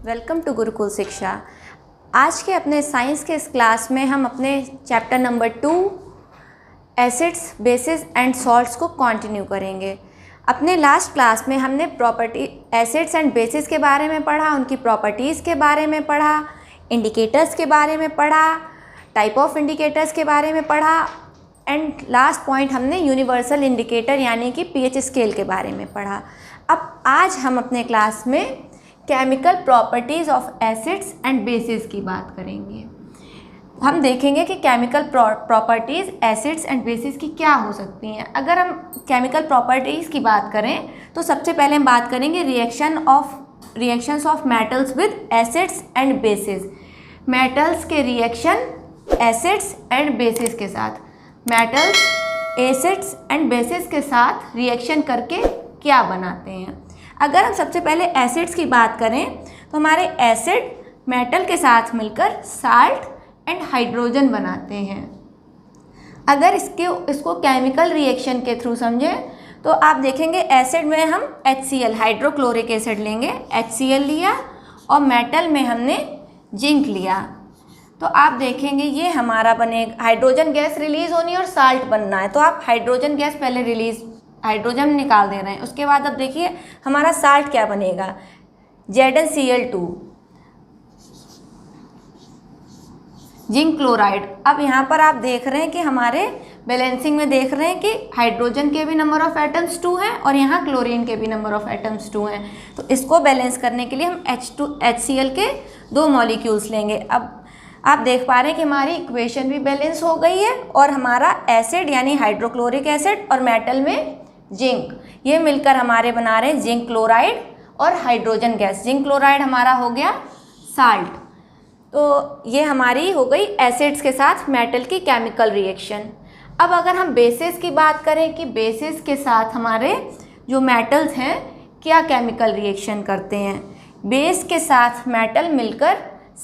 Welcome to Gurukul शिक्षा। आज के अपने साइंस के इस क्लास में हम अपने chapter number 2 acids, basis and salts को कंटिन्यू करेंगे। अपने लास्ट क्लास में हमने प्रॉपर्टी एसिड्स एंड बेसिस के बारे में पढ़ा, उनकी प्रॉपर्टीज़ के बारे में पढ़ा, इंडिकेटर्स के बारे में पढ़ा, टाइप ऑफ इंडिकेटर्स के बारे में पढ़ा एंड लास्ट पॉइंट हमने यूनिवर्सल इंडिकेटर यानी कि पीएच स्केल के बारे में पढ़ा। अब आज हम अपने क्लास में chemical properties of acids and bases की बात करेंगे। हम देखेंगे कि chemical properties acids and bases की क्या हो सकती हैं। अगर हम केमिकल प्रॉपर्टीज़ की बात करें तो सबसे पहले हम बात करेंगे reactions of metals with acids and basis. Metals के रिएक्शन एसिड्स एंड बेसिस के साथ, मेटल्स एसिड्स एंड बेसिस के साथ रिएक्शन करके क्या बनाते हैं। अगर हम सबसे पहले एसिड्स की बात करें तो हमारे एसिड मेटल के साथ मिलकर साल्ट एंड हाइड्रोजन बनाते हैं। अगर इसको केमिकल रिएक्शन के थ्रू समझें तो आप देखेंगे एसिड में हम HCl हाइड्रोक्लोरिक एसिड लेंगे, HCl लिया और मेटल में हमने जिंक लिया तो आप देखेंगे ये हमारा बनेगा, हाइड्रोजन गैस रिलीज़ होनी और साल्ट बनना है तो आप हाइड्रोजन गैस पहले हाइड्रोजन निकाल दे रहे हैं। उसके बाद अब देखिए हमारा साल्ट क्या बनेगा, ZnCl2 जिंक क्लोराइड। अब यहाँ पर आप देख रहे हैं कि हमारे बैलेंसिंग में देख रहे हैं कि हाइड्रोजन के भी नंबर ऑफ एटम्स 2 हैं और यहाँ क्लोरीन के भी नंबर ऑफ एटम्स 2 हैं। तो इसको बैलेंस करने के लिए हम HCl के 2 मॉलिक्यूल्स लेंगे। अब आप देख पा रहे हैं कि हमारी इक्वेशन भी बैलेंस हो गई है और हमारा एसिड यानी हाइड्रोक्लोरिक एसिड और मेटल में जिंक, ये मिलकर हमारे बना रहे हैं जिंक क्लोराइड और हाइड्रोजन गैस। जिंक क्लोराइड हमारा हो गया साल्ट। तो ये हमारी हो गई एसिड्स के साथ मेटल की केमिकल रिएक्शन। अब अगर हम बेसिस की बात करें कि बेसिस के साथ हमारे जो मेटल्स हैं क्या केमिकल रिएक्शन करते हैं। बेस के साथ मेटल मिलकर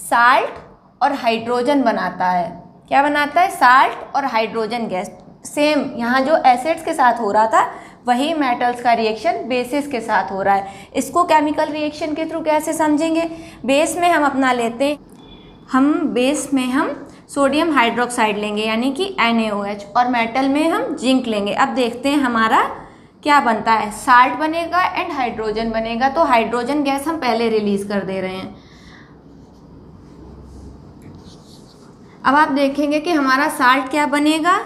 साल्ट और हाइड्रोजन बनाता है। क्या बनाता है? साल्ट और हाइड्रोजन गैस। सेम यहाँ जो एसिड्स के साथ हो रहा था वही मेटल्स का रिएक्शन बेसिस के साथ हो रहा है। इसको केमिकल रिएक्शन के थ्रू कैसे समझेंगे? बेस में हम अपना लेते हैं, बेस में हम सोडियम हाइड्रोक्साइड लेंगे यानी कि NaOH और मेटल में हम जिंक लेंगे। अब देखते हैं हमारा क्या बनता है, साल्ट बनेगा एंड हाइड्रोजन बनेगा। तो हाइड्रोजन गैस हम पहले रिलीज़ कर दे रहे हैं। अब आप देखेंगे कि हमारा साल्ट क्या बनेगा,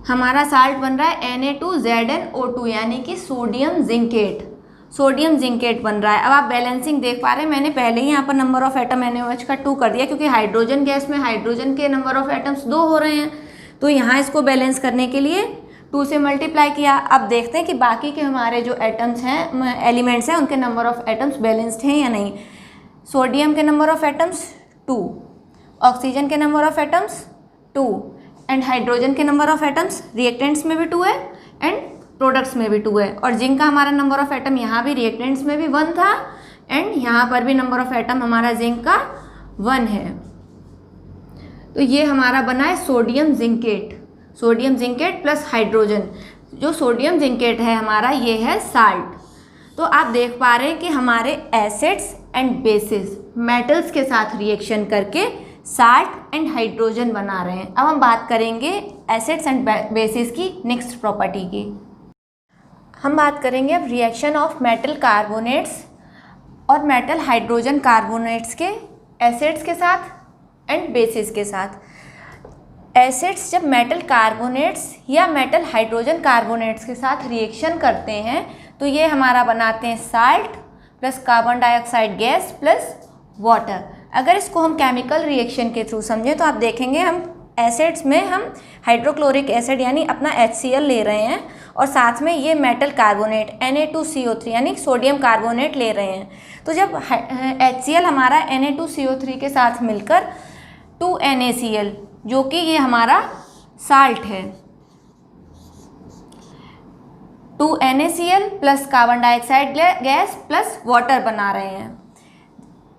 हमारा साल्ट बन रहा है Na2ZnO2 यानी कि सोडियम जिंकेट बन रहा है। अब आप बैलेंसिंग देख पा रहे हैं, मैंने पहले ही यहाँ पर नंबर ऑफ एटम NaOH का 2 कर दिया क्योंकि हाइड्रोजन गैस में हाइड्रोजन के नंबर ऑफ एटम्स 2 हो रहे हैं। तो यहाँ इसको बैलेंस करने के लिए 2 से मल्टीप्लाई किया। अब देखते हैं कि बाकी के हमारे जो एटम्स हैं, एलिमेंट्स हैं, उनके नंबर ऑफ एटम्स बैलेंस्ड हैं या नहीं। सोडियम के नंबर ऑफ एटम्स 2, ऑक्सीजन के number of atoms 2 and hydrogen के नंबर ऑफ एटम्स रिएक्टेंट्स में भी 2 है एंड प्रोडक्ट्स में भी 2 है। और जिंक का हमारा नंबर ऑफ एटम यहाँ भी रिएक्टेंट्स में भी 1 था एंड यहाँ पर भी नंबर ऑफ एटम हमारा जिंक का 1 है। तो ये हमारा बना है सोडियम जिंकेट प्लस हाइड्रोजन। जो सोडियम जिंकेट है हमारा ये है साल्ट। तो आप देख पा रहे हैं कि हमारे एसिड्स एंड बेसिस मेटल्स के साथ रिएक्शन करके साल्ट एंड हाइड्रोजन बना रहे हैं। अब हम बात करेंगे एसिड्स एंड बेसिस की नेक्स्ट प्रॉपर्टी की। हम बात करेंगे अब रिएक्शन ऑफ मेटल कार्बोनेट्स और मेटल हाइड्रोजन कार्बोनेट्स के एसिड्स के साथ एंड बेसिस के साथ। एसिड्स जब मेटल कार्बोनेट्स या मेटल हाइड्रोजन कार्बोनेट्स के साथ रिएक्शन करते हैं तो ये हमारा बनाते हैं salt plus carbon dioxide gas plus water. अगर इसको हम केमिकल रिएक्शन के थ्रू समझें तो आप देखेंगे हम एसिड्स में हम हाइड्रोक्लोरिक एसिड यानी अपना HCl ले रहे हैं और साथ में ये मेटल कार्बोनेट Na2CO3 यानी सोडियम कार्बोनेट ले रहे हैं। तो जब HCl हमारा Na2CO3 के साथ मिलकर 2NaCl जो कि ये हमारा साल्ट है, 2NaCl plus carbon dioxide gas plus water बना रहे हैं।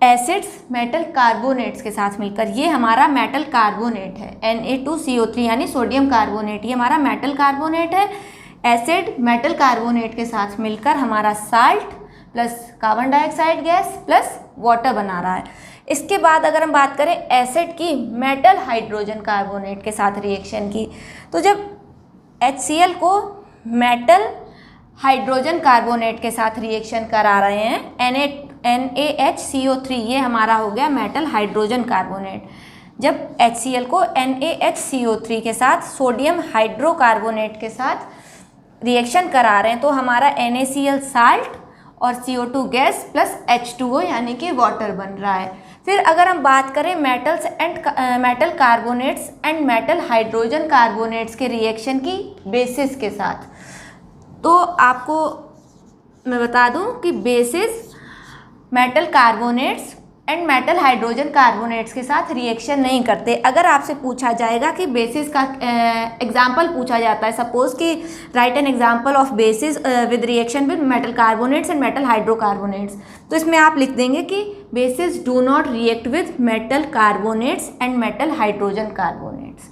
एसिड्स मेटल कार्बोनेट्स के साथ मिलकर ये हमारा मेटल कार्बोनेट है Na2CO3 यानी सोडियम कार्बोनेट, ये हमारा मेटल कार्बोनेट है। एसिड मेटल कार्बोनेट के साथ मिलकर हमारा salt plus carbon dioxide gas plus water बना रहा है। इसके बाद अगर हम बात करें एसिड की मेटल हाइड्रोजन कार्बोनेट के साथ रिएक्शन की, तो जब HCl को मेटल हाइड्रोजन कार्बोनेट के साथ रिएक्शन करा रहे हैं, NaHCO3, ये हमारा हो गया मेटल हाइड्रोजन कार्बोनेट। जब HCl को NaHCO3 के साथ सोडियम हाइड्रोकार्बोनेट के साथ रिएक्शन करा रहे हैं तो हमारा NaCl साल्ट और CO2 गैस प्लस H2O यानी कि वाटर बन रहा है। फिर अगर हम बात करें metal carbonates and metal hydrogen carbonates के रिएक्शन की बेसिस के साथ, तो आपको मैं बता दूं कि basis metal carbonates and metal hydrogen carbonates के साथ रिएक्शन नहीं करते। अगर आपसे पूछा जाएगा कि बेसिस का एग्जाम्पल पूछा जाता है, सपोज कि write an example of bases with reaction with metal carbonates and metal hydrocarbonates, तो इसमें आप लिख देंगे कि bases do not react with metal carbonates and metal hydrogen carbonates.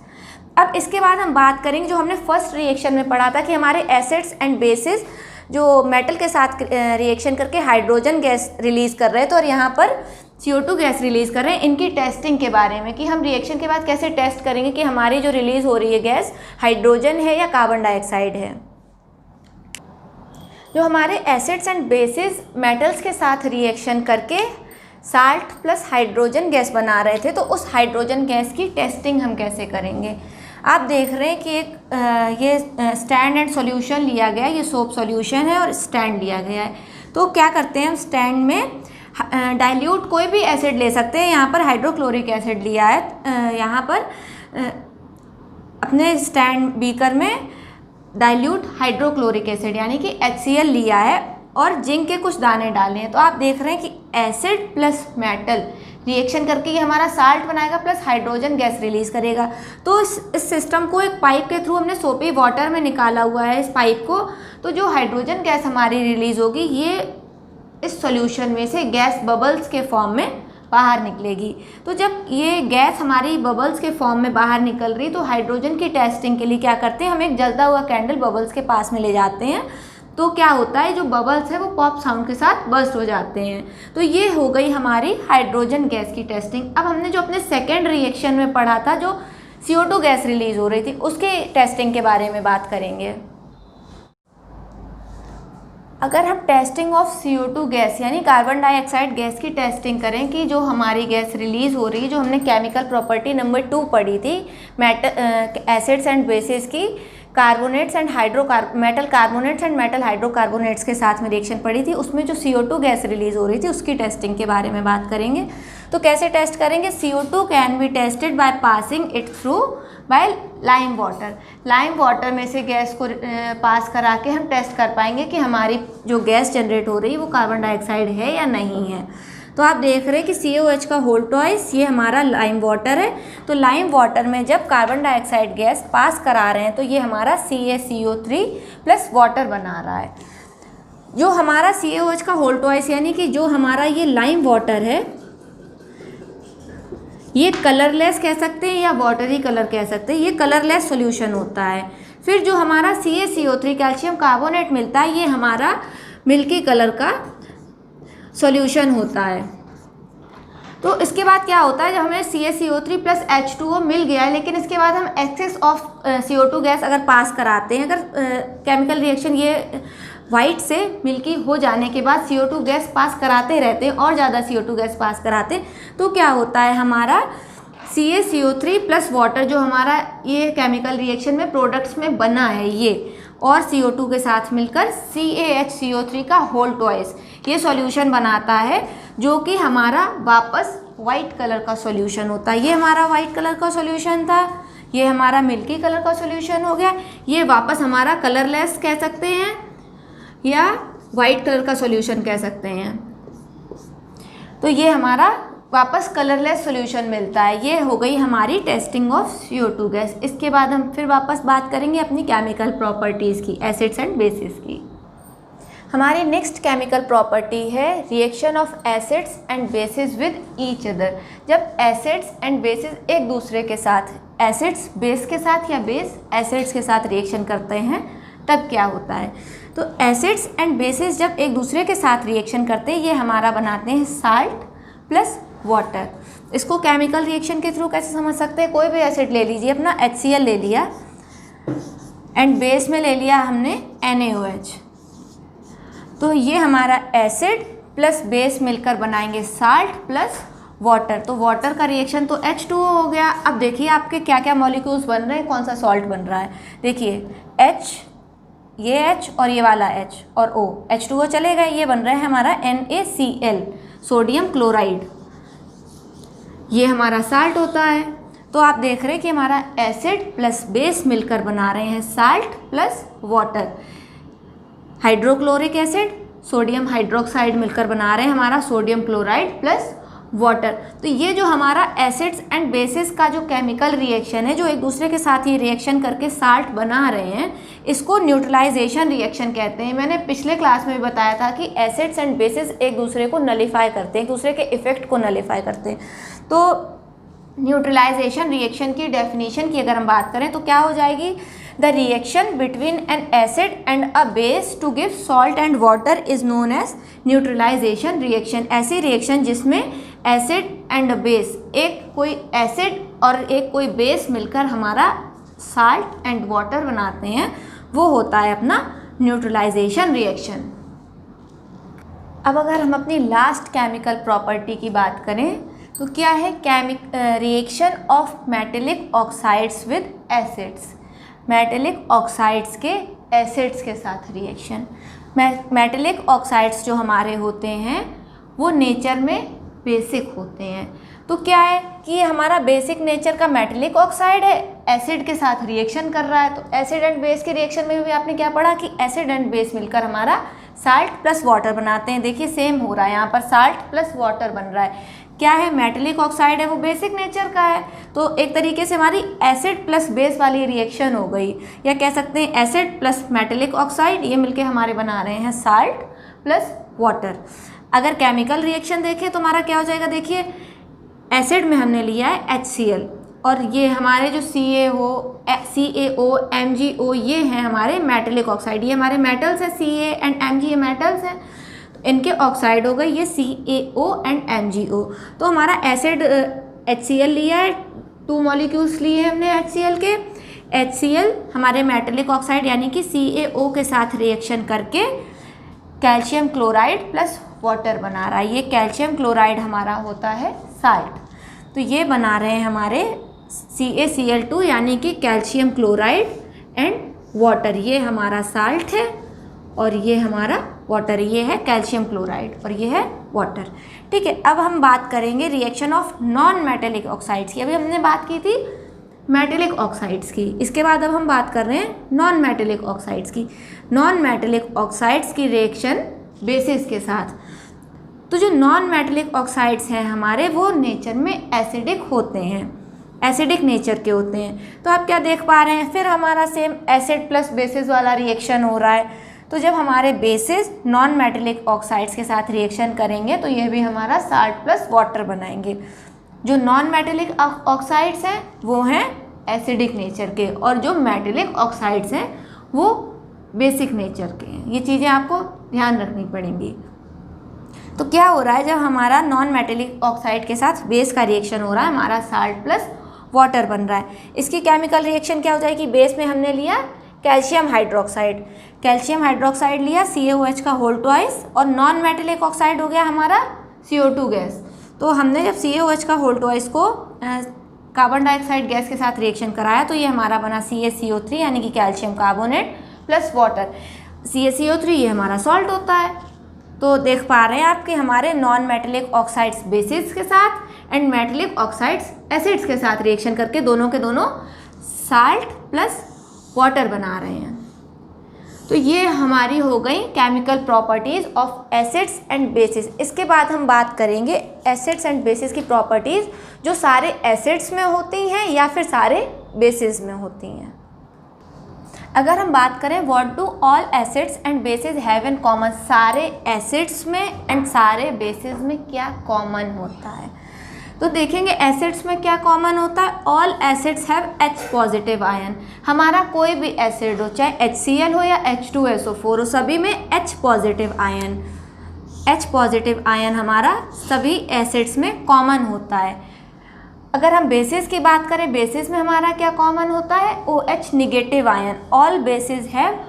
अब इसके बाद हम बात करेंगे जो हमने फर्स्ट रिएक्शन में पढ़ा था कि हमारे एसिड्स एंड बेसिस जो मेटल के साथ रिएक्शन करके हाइड्रोजन गैस रिलीज़ कर रहे थे और यहाँ पर CO2 गैस रिलीज़ कर रहे हैं, इनकी टेस्टिंग के बारे में कि हम रिएक्शन के बाद कैसे टेस्ट करेंगे कि हमारी जो रिलीज़ हो रही है गैस हाइड्रोजन है या कार्बन डाइऑक्साइड है। जो हमारे एसिड्स एंड बेसिस मेटल्स के साथ रिएक्शन करके साल्ट प्लस हाइड्रोजन गैस बना रहे थे, तो उस हाइड्रोजन गैस की टेस्टिंग हम कैसे करेंगे। आप देख रहे हैं कि एक ये स्टैंड एंड सॉल्यूशन लिया गया है, ये सोप सॉल्यूशन है और स्टैंड लिया गया है। तो क्या करते हैं हम स्टैंड में डाइल्यूट कोई भी एसिड ले सकते हैं, यहाँ पर हाइड्रोक्लोरिक एसिड लिया है, यहाँ पर अपने स्टैंड बीकर में डाइल्यूट हाइड्रोक्लोरिक एसिड यानी कि HCl लिया है और जिंक के कुछ दाने डाले हैं। तो आप देख रहे हैं कि एसिड प्लस मेटल रिएक्शन करके ये हमारा साल्ट बनाएगा प्लस हाइड्रोजन गैस रिलीज़ करेगा। तो इस सिस्टम को एक पाइप के थ्रू हमने सोपी वाटर में निकाला हुआ है इस पाइप को, तो जो हाइड्रोजन गैस हमारी रिलीज़ होगी ये इस सॉल्यूशन में से गैस बबल्स के फॉर्म में बाहर निकलेगी। तो जब ये गैस हमारी बबल्स के फॉर्म में बाहर निकल रही तो हाइड्रोजन की टेस्टिंग के लिए क्या करते हैं, हम एक जलता हुआ कैंडल बबल्स के पास में ले जाते हैं। तो क्या होता है, जो बबल्स है वो पॉप साउंड के साथ बर्स्ट हो जाते हैं। तो ये हो गई हमारी हाइड्रोजन गैस की टेस्टिंग। अब हमने जो अपने सेकेंड रिएक्शन में पढ़ा था जो CO2 गैस रिलीज़ हो रही थी उसके टेस्टिंग के बारे में बात करेंगे। अगर हम टेस्टिंग ऑफ CO2 गैस यानी कार्बन डाइऑक्साइड गैस की टेस्टिंग करें कि जो हमारी गैस रिलीज़ हो रही है, जो हमने केमिकल प्रॉपर्टी नंबर 2 पढ़ी थी एसिड्स एंड बेसिस की, carbonates and metal carbonates and metal hydrocarbonates के साथ में रिएक्शन पड़ी थी, उसमें जो CO2 गैस रिलीज़ हो रही थी उसकी टेस्टिंग के बारे में बात करेंगे। तो कैसे टेस्ट करेंगे, CO2 can be tested by passing it through by lime water. Lime water में से गैस को पास करा के हम टेस्ट कर पाएंगे कि हमारी जो गैस जनरेट हो रही है वो कार्बन डाइऑक्साइड है या नहीं है। तो आप देख रहे हैं कि COH का होल ट्वाइस ये हमारा लाइम वाटर है। तो लाइम वाटर में जब कार्बन डाइऑक्साइड गैस पास करा रहे हैं तो ये हमारा CaCO3 प्लस वाटर बना रहा है। जो हमारा COH का होल ट्वाइस यानी कि जो हमारा ये लाइम वाटर है ये कलरलेस कह सकते हैं या वाटरी कलर कह सकते हैं, ये कलरलेस सॉल्यूशन होता है। फिर जो हमारा CaCO3 कैल्शियम कार्बोनेट मिलता है ये हमारा मिल्की कलर का सॉल्यूशन होता है। तो इसके बाद क्या होता है, जब हमें CaCO3 प्लस H2O मिल गया है लेकिन इसके बाद हम एक्सेस ऑफ CO2 गैस अगर पास कराते हैं, अगर केमिकल रिएक्शन ये वाइट से मिल्की हो जाने के बाद CO2 गैस पास कराते रहते हैं और ज़्यादा CO2 गैस पास कराते हैं, तो क्या होता है हमारा CaCO3 प्लस वाटर जो हमारा ये केमिकल रिएक्शन में प्रोडक्ट्स में बना है ये और CO2 के साथ मिलकर CaHCO3 का होल ट्वाइस ये सॉल्यूशन बनाता है जो कि हमारा वापस वाइट कलर का सॉल्यूशन होता है। ये हमारा वाइट कलर का सॉल्यूशन था, ये हमारा मिल्की कलर का सॉल्यूशन हो गया, ये वापस हमारा कलरलेस कह सकते हैं या वाइट कलर का सॉल्यूशन कह सकते हैं। तो ये हमारा वापस कलरलेस सॉल्यूशन मिलता है। ये हो गई हमारी टेस्टिंग ऑफ CO2 गैस। इसके बाद हम फिर वापस बात करेंगे अपनी केमिकल प्रॉपर्टीज़ की, एसिड्स एंड बेसिस की। हमारी नेक्स्ट केमिकल प्रॉपर्टी है reaction of acids and basis with each other. जब एसिड्स एंड बेसिस एक दूसरे के साथ, एसिड्स बेस के साथ या बेस एसिड्स के साथ रिएक्शन करते हैं तब क्या होता है। तो एसिड्स एंड बेसिस जब एक दूसरे के साथ रिएक्शन करते हैं ये हमारा बनाते हैं साल्ट प्लस वाटर। इसको केमिकल रिएक्शन के थ्रू कैसे समझ सकते हैं, कोई भी एसिड ले लीजिए, अपना HCl ले लिया एंड बेस में ले लिया हमने NaOH, तो ये हमारा एसिड प्लस बेस मिलकर बनाएंगे साल्ट प्लस वाटर। तो वाटर का रिएक्शन तो H2O हो गया। अब देखिए आपके क्या क्या मॉलिक्यूल्स बन रहे हैं, कौन सा सॉल्ट बन रहा है। देखिए H, ये H और ये वाला H और O, H2O चले गए, ये बन रहा है हमारा NaCl, सोडियम क्लोराइड, ये हमारा साल्ट होता है। तो आप देख रहे हैं कि हमारा एसिड प्लस बेस मिलकर बना रहे हैं salt plus water. Hydrochloric acid, sodium hydroxide मिलकर बना रहे हैं हमारा सोडियम क्लोराइड प्लस वाटर। तो ये जो हमारा एसिड्स एंड बेसिस का जो केमिकल रिएक्शन है, जो एक दूसरे के साथ ये रिएक्शन करके साल्ट बना रहे हैं, इसको न्यूट्रलाइजेशन रिएक्शन कहते हैं। मैंने पिछले क्लास में भी बताया था कि एसिड्स एंड बेसिस एक दूसरे को नलीफाई करते हैं, एक दूसरे के इफेक्ट को नलीफाई करते हैं। तो न्यूट्रलाइजेशन रिएक्शन की डेफिनेशन की अगर हम बात करें तो क्या हो जाएगी, the reaction between an acid and a base to give salt and water is known as neutralization reaction. ऐसी रिएक्शन जिसमें एसिड एंड बेस, एक कोई एसिड और एक कोई बेस मिलकर हमारा साल्ट एंड वाटर बनाते हैं, वो होता है अपना न्यूट्रलाइजेशन रिएक्शन। अब अगर हम अपनी लास्ट केमिकल प्रॉपर्टी की बात करें तो क्या है, reaction of metallic oxides with acids. Metallic oxides के एसिड्स के साथ रिएक्शन। मेटेलिक ऑक्साइड्स जो हमारे होते हैं वो नेचर में बेसिक होते हैं। तो क्या है कि ये हमारा बेसिक नेचर का मेटेलिक ऑक्साइड है, एसिड के साथ रिएक्शन कर रहा है। तो एसिड एंड बेस के रिएक्शन में भी आपने क्या पढ़ा कि एसिड एंड बेस मिलकर हमारा साल्ट प्लस वाटर बनाते हैं। देखिए सेम हो रहा है, यहाँ पर साल्ट प्लस वाटर बन रहा है। क्या है, मेटेलिक ऑक्साइड है, वो बेसिक नेचर का है। तो एक तरीके से हमारी एसिड प्लस बेस वाली रिएक्शन हो गई, या कह सकते हैं एसिड प्लस मेटेलिक ऑक्साइड, ये मिलके हमारे बना रहे हैं साल्ट प्लस वाटर। अगर केमिकल रिएक्शन देखें तो हमारा क्या हो जाएगा, देखिए एसिड में हमने लिया है HCl और ये हमारे जो CaO, MgO ये हैं हमारे मेटेलिक ऑक्साइड, ये हमारे मेटल्स हैं, Ca एंड Mg ये मेटल्स हैं, इनके ऑक्साइड हो गए ये CaO एंड MgO। तो हमारा एसिड HCl लिया है, 2 मॉलिक्यूल्स लिए हैं हमने HCl के। HCl हमारे मेटेलिक ऑक्साइड यानी कि CaO के साथ रिएक्शन करके कैल्शियम क्लोराइड प्लस वाटर बना रहा है। ये कैल्शियम क्लोराइड हमारा होता है साल्ट। तो ये बना रहे हैं हमारे CaCl2 यानी कि कैल्शियम क्लोराइड एंड वाटर। ये हमारा साल्ट है और ये हमारा वाटर, ये है कैल्शियम क्लोराइड और ये है वाटर। ठीक है, अब हम बात करेंगे reaction of non metallic oxides की। अभी हमने बात की थी मेटेलिक ऑक्साइड्स की, इसके बाद अब हम बात कर रहे हैं नॉन मेटेलिक ऑक्साइड्स की। नॉन मेटेलिक ऑक्साइड्स की रिएक्शन बेसिस के साथ। तो जो नॉन मेटेलिक ऑक्साइड्स हैं हमारे, वो नेचर में एसिडिक होते हैं, एसिडिक नेचर के होते हैं। तो आप क्या देख पा रहे हैं, फिर हमारा सेम एसिड प्लस बेसिस वाला रिएक्शन हो रहा है। तो जब हमारे बेसिस नॉन मेटेलिक ऑक्साइड्स के साथ रिएक्शन करेंगे तो यह भी हमारा साल्ट प्लस वाटर बनाएंगे। जो नॉन मेटेलिक ऑक्साइड्स हैं वो हैं एसिडिक नेचर के, और जो मेटेलिक ऑक्साइड्स हैं वो बेसिक नेचर के हैं। ये चीज़ें आपको ध्यान रखनी पड़ेंगी। तो क्या हो रहा है, जब हमारा नॉन मेटेलिक ऑक्साइड के साथ बेस का रिएक्शन हो रहा है, हमारा साल्ट प्लस वाटर बन रहा है। इसकी केमिकल रिएक्शन क्या हो जाएगी, बेस में हमने लिया कैल्शियम हाइड्रोक्साइड, कैल्शियम हाइड्रोक्साइड लिया CaOH का होल ट्वाइस, और नॉन मेटेलिक ऑक्साइड हो गया हमारा CO2 गैस। तो हमने जब CaOH का होल ट्वाइस को कार्बन डाइऑक्साइड गैस के साथ रिएक्शन कराया तो ये हमारा बना CaCO3 यानी कि calcium carbonate plus water. CaCO3 ये हमारा सॉल्ट होता है। तो देख पा रहे हैं आप कि हमारे नॉन मेटेलिक ऑक्साइड्स बेसिस के साथ एंड मेटेलिक ऑक्साइड्स एसिड्स के साथ रिएक्शन करके दोनों के दोनों साल्ट प्लस वाटर बना रहे हैं। तो ये हमारी हो गई chemical properties of acids and basis. इसके बाद हम बात करेंगे एसिड्स एंड बेसिस की प्रॉपर्टीज़ जो सारे एसिड्स में होती हैं या फिर सारे बेसिस में होती हैं। अगर हम बात करें what do all acids and basis have in common, सारे एसिड्स में एंड सारे बेसिस में क्या कॉमन होता है। तो देखेंगे एसिड्स में क्या कॉमन होता है, all acids have H positive ion. हमारा कोई भी एसिड हो, चाहे HCl हो या H2SO4 हो, सभी में H positive ion, H positive ion हमारा सभी एसिड्स में कॉमन होता है। अगर हम बेसिस की बात करें, बेसिस में हमारा क्या कॉमन होता है, OH negative ion. All basis have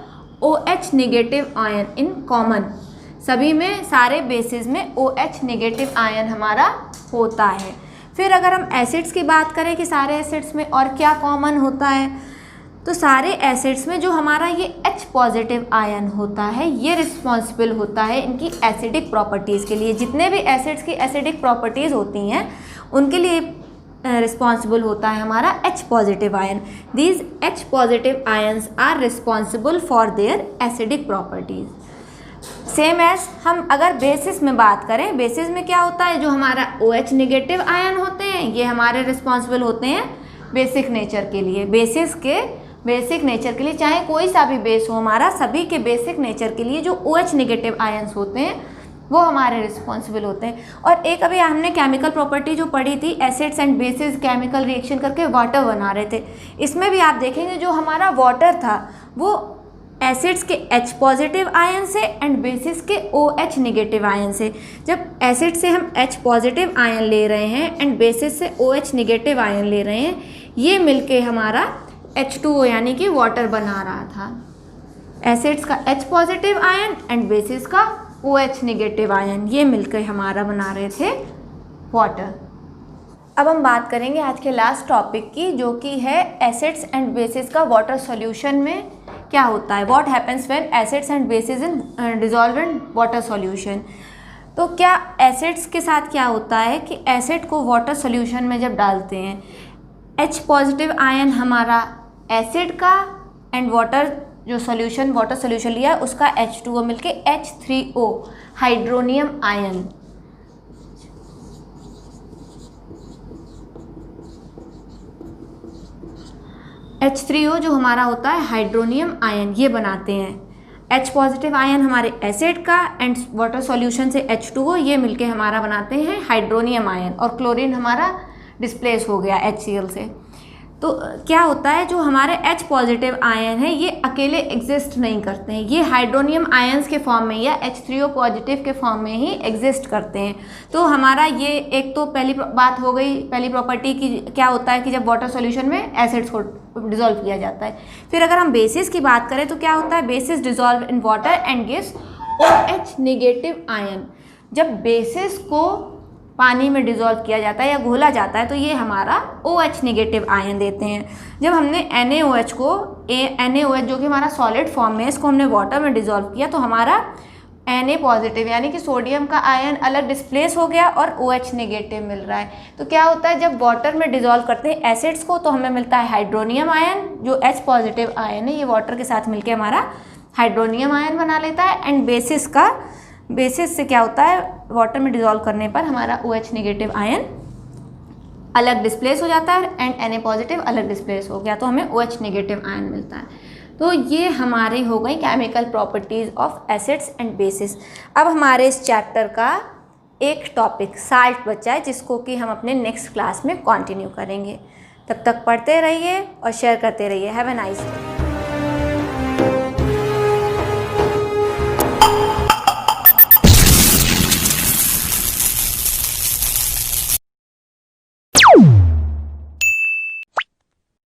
OH negative ion in common. सभी में, सारे बेसिस में OH निगेटिव आयन हमारा होता है। फिर अगर हम एसिड्स की बात करें कि सारे एसिड्स में और क्या कॉमन होता है, तो सारे एसिड्स में जो हमारा ये H पॉजिटिव आयन होता है ये रिस्पॉन्सिबल होता है इनकी एसिडिक प्रॉपर्टीज़ के लिए। जितने भी एसिड्स की एसिडिक प्रॉपर्टीज़ होती हैं उनके लिए रिस्पॉन्सिबल होता है हमारा H positive ion. These H positive ions are responsible for their acidic properties. Same as हम अगर बेसिस में बात करें, बेसिस में क्या होता है, जो हमारा OH निगेटिव आयन होते हैं ये हमारे रिस्पॉन्सिबल होते हैं बेसिक नेचर के लिए। बेसिस के बेसिक नेचर के लिए, चाहे कोई सा भी बेस हो हमारा, सभी के बेसिक नेचर के लिए जो OH निगेटिव आयन्स होते हैं वो हमारे रिस्पॉन्सिबल होते हैं। और एक अभी हमने केमिकल प्रॉपर्टी जो पढ़ी थी, acids and basis chemical reaction करके वाटर बना रहे थे, इसमें भी आप देखेंगे जो हमारा वाटर था वो एसिड्स के H पॉजिटिव आयन से एंड बेसिस के OH निगेटिव आयन से। जब एसिड से हम H पॉजिटिव आयन ले रहे हैं एंड बेसिस से OH निगेटिव आयन ले रहे हैं, ये मिलके हमारा H2O यानी कि वाटर बना रहा था। एसिड्स का H positive ion and bases का OH निगेटिव आयन, ये मिलकर हमारा बना रहे थे वाटर। अब हम बात करेंगे आज के लास्ट टॉपिक की, जो कि है एसिड्स एंड बेसिस का वाटर सॉल्यूशन में क्या होता है। What happens when acids and basis in dissolve in water solution. तो क्या एसिड्स के साथ क्या होता है कि एसिड को वाटर सॉल्यूशन में जब डालते हैं, H पॉजिटिव आयन हमारा एसिड का एंड वाटर जो सॉल्यूशन वाटर सॉल्यूशन लिया उसका H2O मिलके H3O हाइड्रोनियम आयन, H3O जो हमारा होता है हाइड्रोनियम आयन, ये बनाते हैं। H पॉजिटिव आयन हमारे एसिड का एंड वाटर सॉल्यूशन से H2O, ये मिलके हमारा बनाते हैं हाइड्रोनियम आयन। और क्लोरीन हमारा डिस्प्लेस हो गया HCl से। तो क्या होता है, जो हमारे H पॉजिटिव आयन है ये अकेले एग्जिस्ट नहीं करते हैं, ये हाइड्रोनियम आयंस के फॉर्म में या H3O पॉजिटिव के फॉर्म में ही एग्जिस्ट करते हैं। तो हमारा ये एक तो पहली बात हो गई, पहली प्रॉपर्टी की क्या होता है कि जब वाटर सॉल्यूशन में एसिड्स को डिज़ोल्व किया जाता है। फिर अगर हम बेसिस की बात करें तो क्या होता है, basis dissolve in water and gives OH negative ion. जब बेसिस को पानी में डिज़ोल्व किया जाता है या घोला जाता है तो ये हमारा OH निगेटिव आयन देते हैं। जब हमने NaOH को NaOH जो कि हमारा सॉलिड फॉर्म में, इसको हमने वाटर में डिज़ोल्व किया तो हमारा Na पॉजिटिव यानी कि सोडियम का आयन अलग डिस्प्लेस हो गया और OH निगेटिव मिल रहा है। तो क्या होता है, जब वाटर में डिज़ोल्व करते हैं एसिड्स को तो हमें मिलता है हाइड्रोनियम आयन, जो H पॉजिटिव आयन है ये वाटर के साथ मिलकर हमारा हाइड्रोनियम आयन बना लेता है। एंड बेसिस से क्या होता है, वाटर में डिज़ोल्व करने पर हमारा OH निगेटिव आयन अलग डिस्प्लेस हो जाता है एंड Na पॉजिटिव अलग डिस्प्लेस हो गया तो हमें OH निगेटिव आयन मिलता है। तो ये हमारे हो गई chemical properties of acids and basis. अब हमारे इस चैप्टर का एक टॉपिक साल्ट बचा है, जिसको कि हम अपने नेक्स्ट क्लास में कंटिन्यू करेंगे। तब तक पढ़ते रहिए और शेयर करते रहिए। Have a nice day.